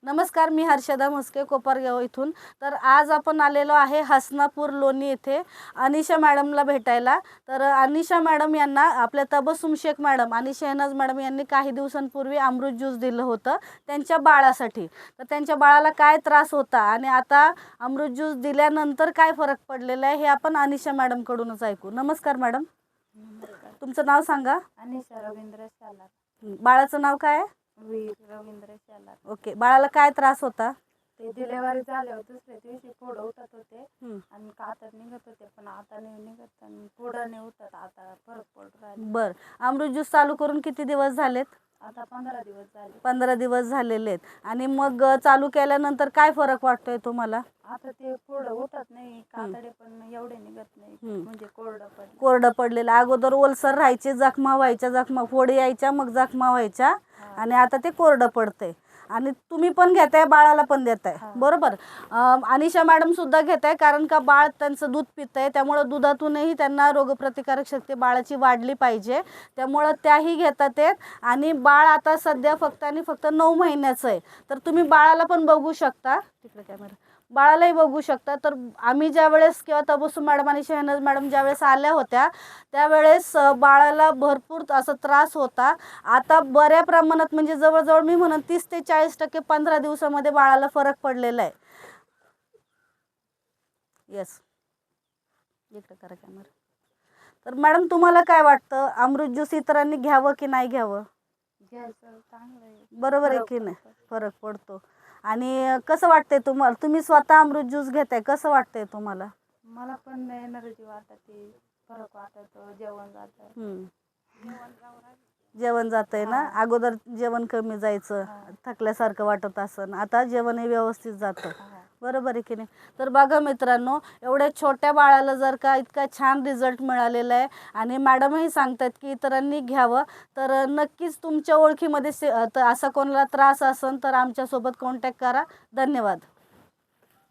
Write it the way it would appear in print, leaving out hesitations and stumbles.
नमस्कार, मी हर्षदा म्हस्के कोपरगाव इथून. तर आज आपण आलेलो आहे हसनापूर लोणी येथे अनिशा मॅडमला भेटायला. तर अनिशा मॅडम यांना आपल्या तबस्सुम शेख मॅडम आणि शहनाज मॅडम यांनी काही दिवसांपूर्वी अमृत ज्यूस दिलं होतं त्यांच्या बाळासाठी. तर त्यांच्या बाळाला काय त्रास होता आणि आता अमृत ज्यूस दिल्यानंतर काय फरक पडलेला आहे हे आपण अनिशा मॅडमकडूनच ऐकू. नमस्कार मॅडम, तुमचं नाव सांगा. अनिशा रवींद्र शालार. बाळाचं नाव काय आहे? वीर रवींद्र शालार. ओके, बाळाला काय त्रास होता? ते डिलेव्हरी झाल्यावर दुसऱ्या दिवशी फोड उठत होते हं. आणि कातर निघत होते, पण आता नाही निघत आणि पुढं नाही उठत. आता फरक पडू राहिला. बर, अमृत ज्यूस चालू करून किती दिवस झालेत? आता 15 दिवस झाले. 15 दिवस झालेले आहेत. आणि मग चालू केल्यानंतर काय फरक वाटतोय तुम्हाला? आता ते पुढं उठत नाही, कातडे पण एवढे निघत नाही, म्हणजे कोरडं पडलं. कोरडं पडलेलं. अगोदर ओलसर राहायचे, जखमा व्हायच्या, जखमा फोड यायच्या, मग जखमा व्हायच्या, आणि आता ते कोरडं पडतंय. आणि तुम्ही पण घेताय, बाळाला पण देताय, बरोबर? अनिशा मॅडम सुद्धा घेताय, कारण का बाळ त्यांचं दूध पितंय, त्यामुळं दुधातूनही त्यांना रोगप्रतिकारक शक्ती बाळाची वाढली पाहिजे, त्यामुळं त्याही घेतात आहेत. आणि बाळ आता सध्या फक्त आणि फक्त 9 महिन्याचं आहे. तर तुम्ही बाळाला पण बघू शकता, तिकडे कॅमेरा, बाळालाही बघू शकता. तर आम्ही ज्यावेळेस किंवा तबस्सुम मॅडम आणि शहनाज मॅडम ज्यावेळेस आल्या होत्या त्यावेळेस बाळाला भरपूर असा त्रास होता. आता बऱ्या प्रमाणात, म्हणजे जवळजवळ मी म्हणून 30 ते 40% 15 दिवसामध्ये बाळाला फरक पडलेला आहे. येस, इकडे करा कॅमेरा. तर मॅडम, तुम्हाला काय वाटतं, अमृत ज्यूस इतरांनी घ्यावं की नाही घ्यावं? घ्यायचं चांगलं आहे. बरोबर आहे की नाही? फरक पडतो. आणि कसं वाटतंय तुम्हाला? तुम्ही स्वतः अमृत ज्यूस घेताय, कसं वाटतंय तुम्हाला? मला पण एनर्जी वाटते, फरक वाटतो, जेवण जातं. जेवण जातंय ना? अगोदर जेवण कमी जायचं, थकल्यासारखं वाटत असं, आता जेवणही व्यवस्थित जातं, बरोबर आहे की नाही? तर बघा मित्रांनो, एवढ्या छोट्या बाळाला जर का इतका छान रिझल्ट मिळालेला आहे आणि मॅडमही सांगतात की इतरांनी घ्यावं, तर नक्कीच तुमच्या ओळखीमध्ये असा कोणाला त्रास असेल तर आमच्यासोबत कॉन्टॅक्ट करा. धन्यवाद.